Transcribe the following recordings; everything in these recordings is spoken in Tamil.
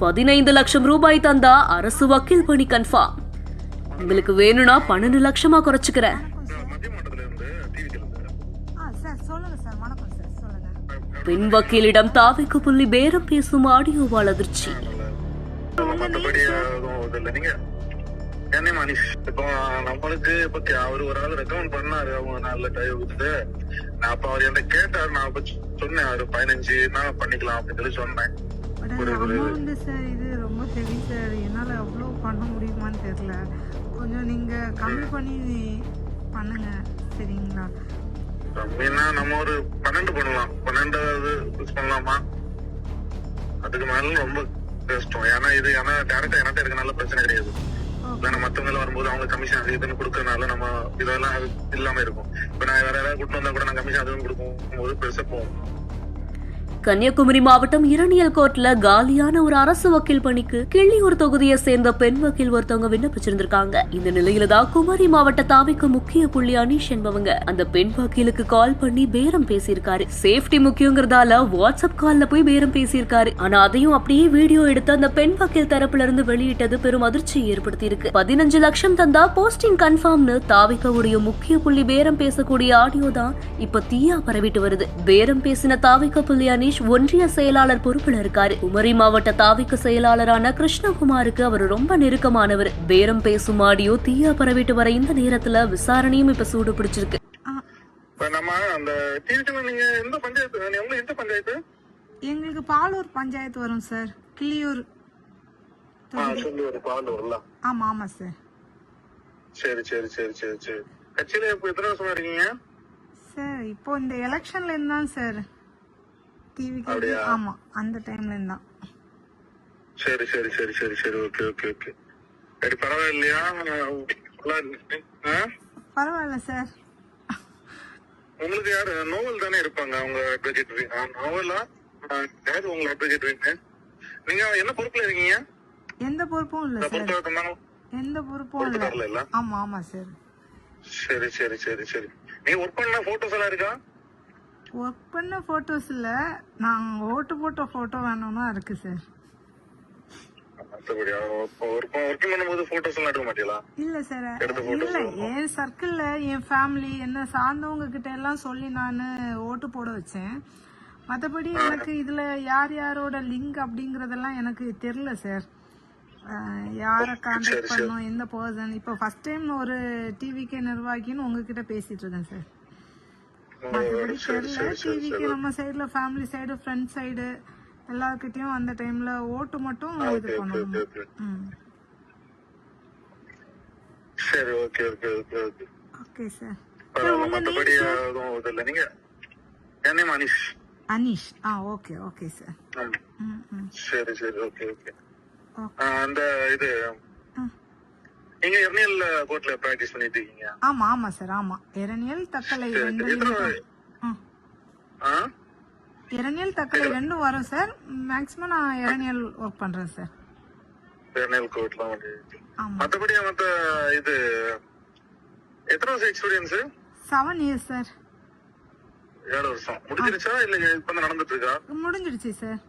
15 லட்சம் ரூபாய் தந்தா அரசு வக்கீல் பணி கன்ஃபார்ம். உங்களுக்கு வேணும்னா 12 லட்சமா குறைச்சுக்கிறேன். பெண் வக்கீலிடம் தாவிக்கு புள்ளி பேரம் பேசும் ஆடியோவால் அதிர்ச்சி. நம்மளுக்கு இப்ப அவரு ஒரு ஆள் ரெக்கமெண்ட் பண்ணாரு, அவங்க நல்ல டைம் கொடுத்துட்டு நான் அப்ப அவர் என்ன கேட்டாரு, நான் சொன்னேன் அவரு 15 பண்ணிக்கலாம் அப்படின்னு சொல்லி சொன்னேன். சார் இது ரொம்ப ஹெவி சார், என்னால அவ்வளோ பண்ண முடியுமான்னு தெரியல. கொஞ்சம் நீங்க கம்மி பண்ணி பண்ணுங்க சரிங்களா? கம்மின்னா நம்ம ஒரு 12 பண்ணலாம், 12 பண்ணலாமா? அதுக்கு மேல ரொம்ப கஷ்டம். ஏன்னா இது டேரக்டா என்கிட்ட இருக்கனால பிரச்சனை கிடையாது. மத்தவங்க வரும்போது அவங்க கமிஷன் அது இதுன்னு கொடுக்கறதுனால நம்ம இதெல்லாம் இல்லாம இருக்கும். இப்ப நான் வேற யாராவது கூட்டு வந்தா கூட நான் கமிஷன் அதுவும் கொடுக்கும் போது பெருசா போகும். கன்னியாகுமரி மாவட்டம் இரணியல் கோர்ட்ல காலியான ஒரு அரசு வக்கீல் பணிக்கு கிள்ளியூர் தொகுதியை சேர்ந்த பெண் வக்கீல் ஒருத்தவங்க விண்ணப்பிச்சிருந்திருக்காங்க. இந்த நிலையில தான் குமரி மாவட்ட தாவிக்கு முக்கிய புள்ளி அனீஷ் என்பவங்க அந்த பெண் வக்கீலுக்கு கால் பண்ணி பேரம் பேசியிருக்காரு. சேஃப்டி முக்கியங்கிறதால வாட்ஸ்அப் கால்ல போய் பேரம் பேசியிருக்காரு. ஆனா அதையும் அப்படியே வீடியோ எடுத்து அந்த பெண் வக்கீல் தரப்புல இருந்து வெளியிட்டது பெரும் அதிர்ச்சியை ஏற்படுத்தி இருக்கு. 15 லட்சம் தந்தா போஸ்டிங் கன்ஃபார்ம்னு தாவிக்கவுடைய முக்கிய புள்ளி பேரம் பேசக்கூடிய ஆடியோ தான் இப்ப தீயா பரவிட்டு வருது. பேரம் பேசின தாவிக்க புள்ளி அனீஷ் ஒன்றிய செயலாளர் பொறுப்புல இருக்காரு. குமரி மாவட்ட தாவிக்கு செயலாளரான கிருஷ்ணகுமாருக்கு அவர் ரொம்ப நெருக்கமானவர். பேரம் பேசும் ஆடியோ தீயா பரவிட்டு வர இந்த நேரத்துல விசாரணையும் இப்ப சூடு பிடிச்சிருக்கு. எங்களுக்கு பாலூர் பஞ்சாயத்து வரும் சார். கிள்ளியூர். ஆமா ஆமா சார். சரி சரி சரி சரி சரி. கட்சியில இப்போ எத்தனை வருஷமா இருக்கீங்க சார்? இப்போ இந்த எலெக்ஷன்ல இருந்தான் சார். ஆமா அந்த டைம்ல இருந்தா. சரி சரி சரி சரி சரி. Okay okay okay. சரி பரவாயில்லையா? பரவாயில்ல சார். உங்களுக்கு யாரு நோவல் தானே இருப்பாங்க அவங்க அட்வொகேட்? நோவலா யாரு உங்க அட்வொகேட்? நீங்க என்ன பொறுப்புல இருக்கீங்க? எந்த பொறுப்பும் இல்ல சார். எந்த பொறுப்பும் இல்ல. ஆமா ஆமா சார். சரி சரி சரி சரி. நீங்க ஒர்க் பண்ண போட்டோஸ் எல்லாம் இருக்கா? ஒர்க் பண்ண போட்டோஸ் இல்ல, நான் ஓட்டு போட்ட போட்டோ வேணும்னா இருக்கு சார். இல்ல சார், இல்ல என் சர்க்கிள்ல என் ஃபேமிலி என்ன சார்ந்தவங்க கிட்ட எல்லாம் சொல்லி நான் ஓட்டு போட வச்சேன். மற்றபடி எனக்கு இதுல யார் யாரோட லிங்க் அப்படிங்கறதெல்லாம் எனக்கு தெரியல சார். யாரை கான்டாக்ட் பண்ணணும், எந்த பர்சன். இப்போ ஃபர்ஸ்ட் டைம் ஒரு டிவிகே நிர்வாகின்னு உங்ககிட்ட பேசிட்டு இருக்கேன் சார். மற்றபடி தெரியல. டிவிக்கு நம்ம சைடுல ஃபேமிலி சைடு ஃப்ரெண்ட் சைடு எல்லார்கிட்டயும் அந்த டைம்ல ஓட்டு மட்டும் இது பண்ணணும். சரி okay okay okay okay. Okay sir. மத்தபடி இல்ல. நீங்க என்ன Anish? Anish. Okay okay sir. சரி சரி ஓகே ஓகே. அந்த இது நீங்க இரணியல் கோர்ட்ல பிராக்டிஸ் பண்ணிட்டு இருக்கீங்க? ஆமா ஆமா சார். ஆமா இரணியல் தக்கலை இரணியல் தக்கலை ரெண்டும் வரும் சார். மேக்ஸிமம் நான் இரணியல் ஒர்க் பண்றேன் சார். இரணியல் கோர்ட்ல மத்தபடி மத்த இது எத்தனை வருஷம் எக்ஸ்பீரியன்ஸ்? 7 years sir. 7 வருஷம் முடிஞ்சிருச்சா இல்ல இப்ப நடந்துட்டு இருக்கா? முடிஞ்சிருச்சு சார்.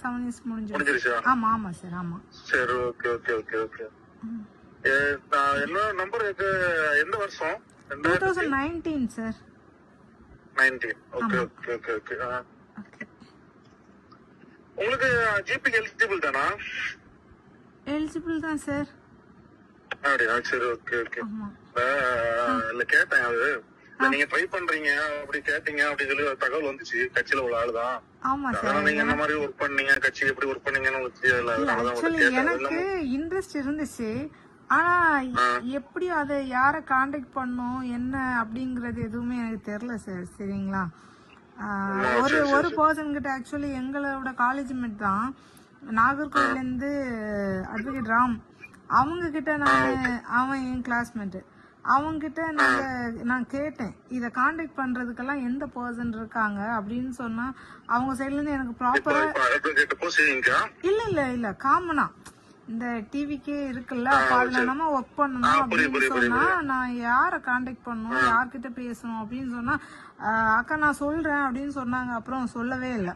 7 years முடிஞ்சிருச்சு. ஆமா ஆமா சார். ஆமா. சரி ஓகே ஓகே ஓகே ஓகே. என்ன நம்பர் எந்த வருஷம்? 2019 sir. 19. Okay okay okay okay. உங்களுக்கு ஜிபி எலிஜிபிள் தானா? எலிஜிபிள் தான் சார். அப்படியா? சரி ஓகே ஓகே. இல்ல கேட்டேன் அது நீங்க ட்ரை பண்றீங்க அப்படி கேட்டீங்க அப்படி சொல்லி தகவல் வந்துச்சு. கட்சியில உள்ள ஆளுதான். ஆமா சார். நீங்க என்ன மாதிரி ஒர்க் பண்ணீங்க, கட்சி எப்படி ஒர்க் பண்ணீங்கன்னு உங்களுக்கு தெரியல. எனக்கு இன்ட்ரெஸ்ட் இருந்துச்சு. ஆனா எப்படி அதை யாரை கான்டாக்ட் பண்ணும் என்ன அப்படிங்கறது எதுவுமே எனக்கு தெரியல சார். சரிங்களா? ஒரு பர்சன் கிட்ட ஆக்சுவலி எங்களோட காலேஜ் மேட் தான், நாகர்கோவில்ல இருந்து அட்வொகேட் ராம். அவங்க கிட்ட அவன் என் கிளாஸ்மேட். அவங்க கிட்ட நான் கேட்டேன் இதை கான்டாக்ட் பண்றதுக்கெல்லாம் எந்த பர்சன் இருக்காங்க அப்படின்னு சொன்னா அவங்க சைட்ல இருந்து எனக்கு ப்ராப்பரா இல்ல இல்ல இல்ல காமனா இந்த டிவிக்கே இருக்குல்ல, அதுல நம்ம ஒர்க் பண்ணணும் அப்படின்னு சொன்னா நான் யாரை கான்டாக்ட் பண்ணணும், யார்கிட்ட பேசணும் அப்படின்னு சொன்னா அக்கா நான் சொல்றேன் அப்படின்னு சொன்னாங்க. அப்புறம் சொல்லவே இல்லை.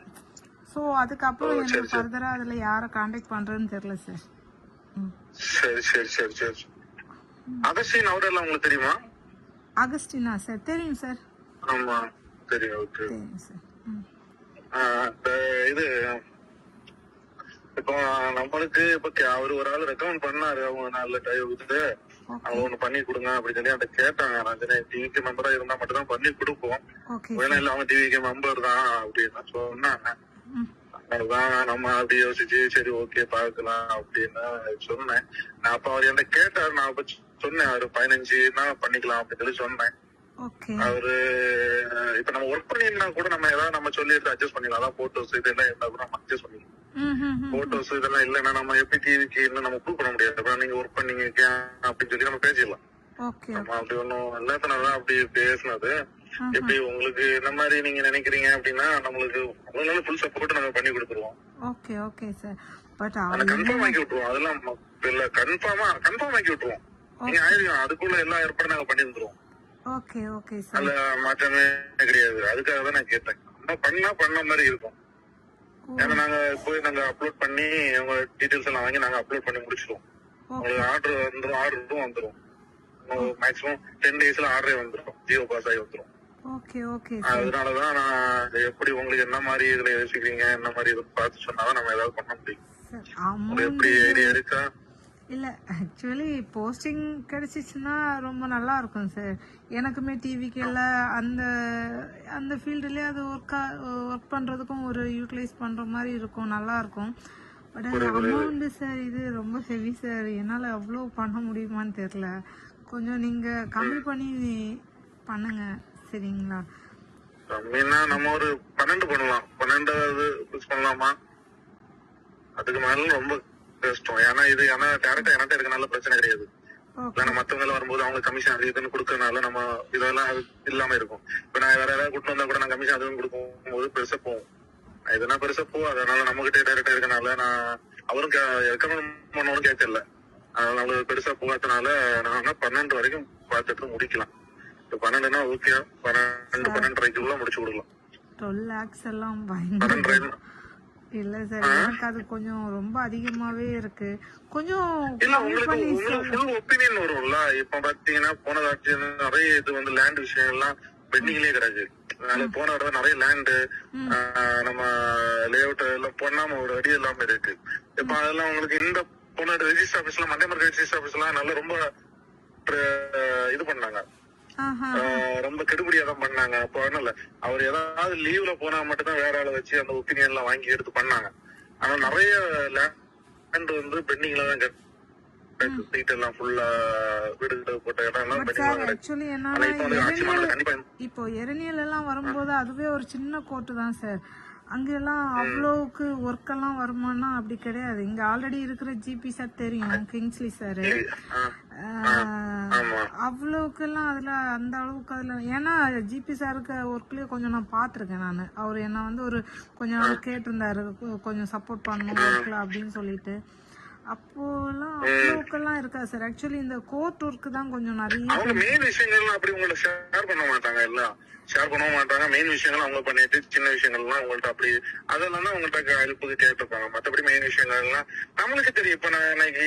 ஸோ அதுக்கப்புறம் எனக்கு ஃபர்தரா அதுல யாரை காண்டாக்ட் பண்றேன்னு தெரியல சார். சரி சரி சரி சரி. அகஸ்டின் அவரெல்லாம் உங்களுக்கு தெரியுமா? Agustina sir? தெரியும் சார். ஆமா தெரியும். ஓகே தெரியும் சார். இது இப்போ நம்மளுக்கு இப்ப அவரு ஒரு ஆள் ரெக்கமெண்ட் பண்ணாரு, அவங்க நல்ல டைவுக்கு அவங்க ஒண்ணு பண்ணி கொடுங்க அப்படின்னு சொல்லி அந்த கேட்டாங்க. நான் டிவிக்கு மெம்பரா இருந்தா மட்டும் தான் பண்ணி கொடுப்போம், வேணா இல்ல அவங்க டிவிக்கு மெம்பர் தான் அப்படின்னு சொன்னாங்க. அதுதான் நம்ம அப்படி யோசிச்சு சரி ஓகே பாக்கலாம் அப்படின்னு சொன்னேன். நான் அப்ப அவர் என்ன கேட்டாரு, நான் அப்ப சொன்னேன் அவரு 15 பண்ணிக்கலாம் அப்படின்னு சொல்லி சொன்னேன். அவரு இப்ப நம்ம ஒர்க் பண்ணிருந்தா கூட நம்ம ஏதாவது நம்ம சொல்லி எடுத்து அட்ஜஸ்ட் பண்ணிக்கலாம். அதான் போட்டோஸ் இதெல்லாம் இருந்தா கூட நம்ம அட்ஜஸ்ட் பண்ணிக்கலாம். போட்டோஸ் இதெல்லாம் இல்லன்னா நம்ம எப்படி டிவிக்கு இன்னும் நம்ம ப்ரூவ் பண்ண முடியாது. அப்புறம் நீங்க ஒர்க் பண்ணீங்க அப்படின்னு சொல்லி நம்ம பேசிடலாம். நம்ம அப்படி ஒன்னும் எல்லாத்தனாலதான் அப்படி பேசினது. எப்படி உங்களுக்கு இந்த மாதிரி நீங்க நினைக்கிறீங்க அப்படின்னா நம்மளுக்கு அதனால ஃபுல் சப்போர்ட் நம்ம பண்ணி கொடுத்துருவோம். Okay okay sir. But confirm ஆக்கி விட்டுருவோம். அதெல்லாம் இல்ல கன்ஃபார்ம் ஆக்கி விட்டுருவோம். நீங்க ஆயிருக்கோம் அதுக்குள்ள எல்லா ஏற்பாடும் நாங்க பண்ணி வந்துருவோம். Okay okay sir. அதுல மாற்றமே கிடையாது. அதுக்காக தான் நான் கேட்டேன். பண்ண மாதிரி இருக்கும். ஏன்னா நாங்க போய் நாங்க அப்லோட் பண்ணி உங்க டீடைல்ஸ் எல்லாம் வாங்கி நாங்க அப்லோட் பண்ணி முடிச்சிருவோம். உங்களுக்கு ஆர்டரும் வந்துரும். மேக்ஸிமம் 10 daysல ஆர்டரே வந்துரும். ஜியோ பாஸ் ஆகி வந்துரும். Okay okay. அதனாலதான் நான் எப்படி உங்களுக்கு என்ன மாதிரி இதுல யோசிக்கிறீங்க என்ன மாதிரி இது பார்த்து சொன்னாதான் நம்ம ஏதாவது பண்ண முடியும். எப்படி ஐடியா இருக்கா? இல்ல ஆக்சுவலி போஸ்டிங் கிடைச்சிச்சுன்னா ரொம்ப நல்லா இருக்கும் சார். எனக்குமே டிவிக்கெல்ல அந்த அந்த ஃபீல்டுலயே அது ஒர்க் பண்றதுக்கும் ஒரு யூட்டிலைஸ் பண்ற மாதிரி இருக்கும், நல்லா இருக்கும். பட் அமௌண்ட் சார் இது ரொம்ப ஹெவி சார். என்னால அவ்வளோ பண்ண முடியுமான்னு தெரியல. கொஞ்சம் நீங்க கம்மி பண்ணி பண்ணுங்க சரிங்களா? கம்மின்னா நம்ம ஒரு 12 பண்ணலாம். 12வது பண்ணலாமா? அதுக்கு மேல ரொம்ப கஷ்டம். ஏன்னா இது டேரக்டா என்கிட்ட இருக்கனால பிரச்சனை கிடையாது. இல்ல மத்தவங்க எல்லாம் வரும்போது அவங்க கமிஷன் அது இதுன்னு கொடுக்கறதுனால நம்ம இதெல்லாம் இல்லாம இருக்கும். இப்ப நான் வேற ஏதாவது கூட்டு வந்தா கூட நான் கமிஷன் அதுவும் கொடுக்கும் போது பெருசா போகும். இதனா பெருசா போகும். அதனால நம்ம கிட்டே டேரக்டா இருக்கனால நான் அவரும் ரெக்கமெண்ட் பண்ணவனும் கேட்கல. அதனால நம்மளுக்கு பெருசா போகாதனால நான் 12 வரைக்கும் பார்த்துட்டு முடிக்கலாம். 12னா ஓகே. 12.5 முடிச்சு கொடுக்கலாம். 12 lakhs எல்லாம் பயங்கர இல்ல சார். எனக்கு அது கொஞ்சம் ரொம்ப அதிகமாவே இருக்கு. கொஞ்சம் இல்ல உங்களுக்கு ஃபுல் ஒப்பீனியன் வரும்ல. இப்ப பாத்தீங்கன்னா போன ஆட்சி நிறைய இது வந்து லேண்ட் விஷயம் எல்லாம் பெண்டிங்லயே கிடக்கு. அதனால போன தடவை நிறைய லேண்டு நம்ம லேஅவுட் எல்லாம் பண்ணாம ஒரு அடி இல்லாம இருக்கு. இப்ப அதெல்லாம் உங்களுக்கு இந்த போன ரெஜிஸ்டர் ஆபீஸ்ல மண்டேமர் ரெஜிஸ்டர் ஆபீஸ் எல்லாம் நல்லா ரொம்ப இது பண்ணாங்க. ரொம்ப கெடுபடியா தான் பண்ணாங்க. அப்ப ஒண்ணுல அவர் ஏதாவது லீவ்ல போனா மட்டும் தான் வேற ஆளை வச்சு அந்த ஒப்பீனியன் எல்லாம் வாங்கி எடுத்து பண்ணாங்க. ஆனா நிறைய லேண்ட் வந்து பெண்டிங்ல தான் சைட் எல்லாம் ஃபுல்லா வீடு போட்ட இடம் எல்லாம் இப்போ எரணியல் எல்லாம் வரும்போது அதுவே ஒரு சின்ன கோர்ட்டு தான் சார். அங்கெல்லாம் அவ்வளவுக்கு ஒர்க் எல்லாம் வருமானா அப்படி கிடையாது. இங்க ஆல்ரெடி இருக்கிற ஜிபி சார் தெரியும், கிங்ஸ்லி சார். அவ்வளவுக்கு எல்லாம் அதுல அந்த அளவுக்கு அதுல ஏன்னா ஜிபி சாருக்கு ஒர்க்லயே கொஞ்சம் நான் பாத்திருக்கேன். நான் அவர் என்ன வந்து ஒரு கொஞ்சம் நாள் கேட்டிருந்தாரு கொஞ்சம் சப்போர்ட் பண்ணணும் ஒர்க்ல அப்படின்னு சொல்லிட்டு. அப்போ எல்லாம் அவ்வளவுக்கெல்லாம் இருக்கா சார். ஆக்சுவலி இந்த கோர்ட் ஒர்க் தான் கொஞ்சம் நிறைய மெயின் விஷயங்கள்லாம் அப்படி உங்களை ஷேர் பண்ண மாட்டாங்க. எல்லாம் ஷேர் பண்ண மாட்டாங்க. மெயின் விஷயங்கள் அவங்க பண்ணிட்டு சின்ன விஷயங்கள்லாம் உங்கள்ட்ட அப்படி அதெல்லாம் தான் உங்கள்ட்ட ஹெல்ப்புக்கு கேட்டிருப்பாங்க. மற்றபடி மெயின் விஷயங்கள் எல்லாம் நம்மளுக்கு தெரியும். இப்ப நான் இன்னைக்கு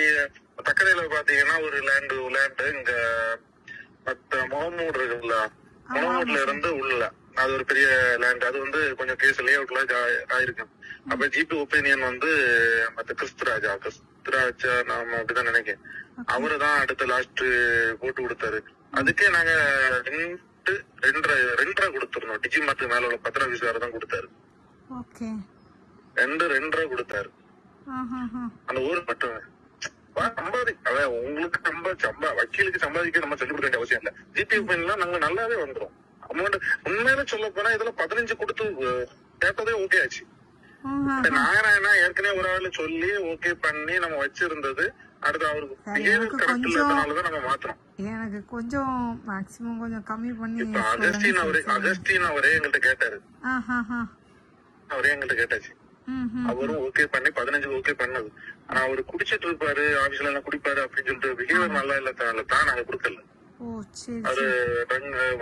தக்கரையில பாத்தீங்கன்னா ஒரு லேண்டு இங்க முகமூடு இருக்குல்ல, முகமூட்ல இருந்து உள்ள அது ஒரு பெரிய லேண்ட். அது வந்து கொஞ்சம் கேஸ் லே அவுட்ல ஆயிருக்கு. அப்ப ஜிபி ஒப்பீனியன் வந்து மத்த கிறிஸ்துராஜா நாம அப்படிதான் நினைக்கிறேன். அவரு தான் அடுத்த லாஸ்ட் போட்டு கொடுத்தாரு. அதுக்கே நாங்க 2.5 கொடுத்துருந்தோம். டிஜி மார்க்கு மேல உள்ள பத்திரம் வேற தான் கொடுத்தாரு. 2.5 கொடுத்தாரு அந்த ஊர் மட்டும். உங்களுக்கு வக்கீலுக்கு சம்பாதிக்க நம்ம சொல்லிக் கொடுக்க வேண்டிய அவசியம் இல்ல. ஜிபி ஒப்பீனியன் நாங்க நல்லாவே வந்துடும். அமௌண்ட் உண்மையில சொல்ல போனா இதுல 15 கொடுத்து கேட்டதே ஓகே ஆச்சு. நாராயணா ஏற்கனவே ஒரு ஆளு சொல்லி ஓகே பண்ணி நம்ம வச்சிருந்தது. அடுத்து அவருக்கு கரெக்ட் இல்லாதனாலதான் நம்ம மாத்திரம். எனக்கு கொஞ்சம் மேக்ஸிமம் கொஞ்சம் கம்மி பண்ணி அகஸ்டின் அவரே எங்கள்கிட்ட கேட்டாரு. அவரே எங்கள்கிட்ட கேட்டாச்சு. அவரும் ஓகே பண்ணி 15 ஓகே பண்ணது. ஆனா அவரு குடிச்சிட்டு இருப்பாரு, ஆபீஸ்ல எல்லாம் குடிப்பாரு அப்படின்னு சொல்லிட்டு பிஹேவியர் நல்லா இல்ல தான் நாங்க கொடுக்கல. அவரு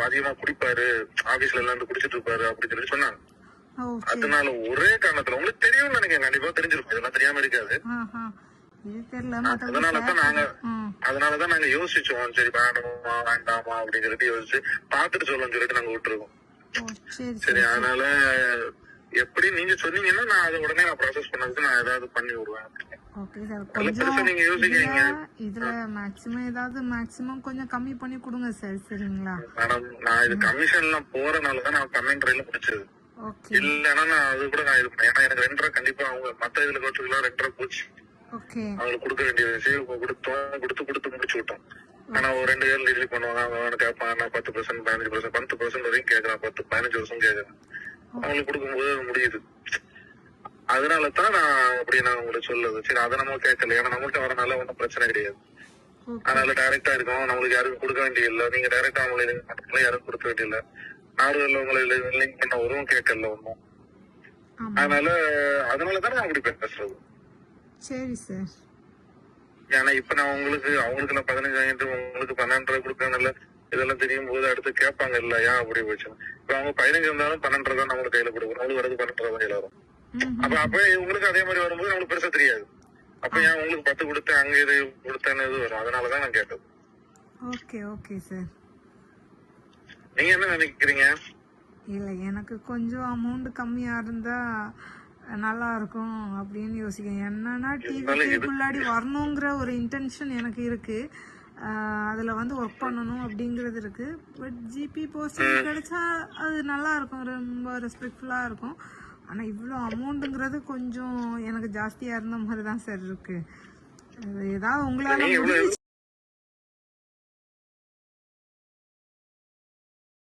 அதிகமா குடிப்பாரு, ஆபீஸ்ல எல்லாம் குடிச்சிட்டு இருப்பாரு அப்படின்னு சொல்லி சொன்னாங்க. ஓகே. அதனால ஒரே காரணத்துல உங்களுக்கு தெரியும்னு நினைக்கிறேன், கண்டிப்பா தெரிஞ்சிருக்கும், இதெல்லாம் தெரியாம இருக்காது. ஆஹா. இது தெரியல. அதனாலதான் நாங்க யோசிச்சோம், சரி வேணுமா வேண்டாமா அப்படிங்கிறது யோசிச்சு பாத்துட்டு சொல்லணும்னு சொல்லிட்டு நாங்க விட்டுருக்கோம். ஓ, சரி சரி, அதனால எப்படி நீங்க சொன்னீங்கன்னா நான் அதை உடனே நான் ப்ராசஸ் பண்ணதுக்கு நான் ஏதாவது பண்ணி விடுவேன். Okay sir. நல்ல பெருசா கொஞ்சம் நீங்க யோசிக்கிறீங்க இதுல மேக்ஸிமம் கொஞ்சம் கம்மி பண்ணி கொடுங்க சார். சரிங்களா? மேடம். நான் இது கமிஷன்லாம் போறனாலதான் நான் 12.5 முடிச்சது. ஓகே. இல்லன்னா நான் அது கூட நான் இது பண்ணேன். ஏன்னா எனக்கு 2.5 கண்டிப்பா அவங்க மத்த இதுல கோச்சுக்கலாம் 2.5 போச்சு. ஓகே. அவங்களுக்கு கொடுக்க வேண்டிய விஷயம் கொடுத்து முடிச்சு விட்டோம். ஆனா ஒரு 2 இயர் டிகிரி பண்ணுவாங்க, அவங்க கேட்பாங்க, நான் 10% 15% 10% வரைக்கும் கேட்கறேன், 10-15 வருஷம் கேட்கறேன். அவங்களுக்கு கொடுக்கும்போது அது முடியுது. அதனாலதான் நான் அப்படி நான் உங்களுக்கு சொல்லுது. சரி, அதை நம்ம கேட்கல, ஏன்னா நம்மகிட்ட வரனால ஒன்றும் பிரச்சனை கிடையாது. அதனால டைரக்டா இருக்கும், நம்மளுக்கு யாருக்கும் கொடுக்க வேண்டிய இல்ல. நீங்க டைரக்டா அவங்களை லிங்க் பண்றதுல யாரும் கொடுக்க வேண்டிய இல்ல. நார்வல்ல உங்களை லிங்க் பண்ண ஒருவும் கேட்கல ஒன்றும். அதனாலதான் நான் அப்படி பேசுறது. சரி சார். ஏன்னா இப்ப நான் அவங்களுக்கு நான் 15 உங்களுக்கு 12 கொடுக்கறதுனால இதெல்லாம் தெரியும் போது அடுத்து கேட்பாங்க இல்ல, ஏன் அப்படி போச்சு. இப்ப அவங்க 15 இருந்தாலும் 12 தான் நம்மளுக்கு கையில கொடுக்கணும், அவங்களுக்கு வரது 12 தான் கையில வரும். அப்ப உங்களுக்கு அதே மாதிரி வரும்போது நம்மளுக்கு பெருசா தெரியாது. அப்ப ஏன் உங்களுக்கு 10 கொடுத்து அங்க இது கொடுத்தேன்னு இது வரும். அதனாலதான் நான் கேட்டது. ஓகே. Okay sir. நீங்க என்ன நினைக்கிறீங்க? இல்ல, எனக்கு கொஞ்சம் அமௌண்ட் கம்மியா இருந்தா நல்லா இருக்கும் அப்படின்னு யோசிக்கிறேன். என்னன்னா டிவிக்குள்ளாடி வரணுங்கிற ஒரு இன்டென்ஷன் எனக்கு இருக்கு. அதுல ஒர்க் பண்ணணும் அப்படிங்கிறது இருக்கு. பட் ஜிபி போஸ்டிங் கிடைச்சா அது நல்லா இருக்கும், ரொம்ப ரெஸ்பெக்ட்ஃபுல்லா இருக்கும். ஆனா இவ்வளோ அமௌண்ட்டுங்கிறது கொஞ்சம் எனக்கு ஜாஸ்தியா இருந்த மாதிரி தான் சார் இருக்கு. ஏதாவது உங்களால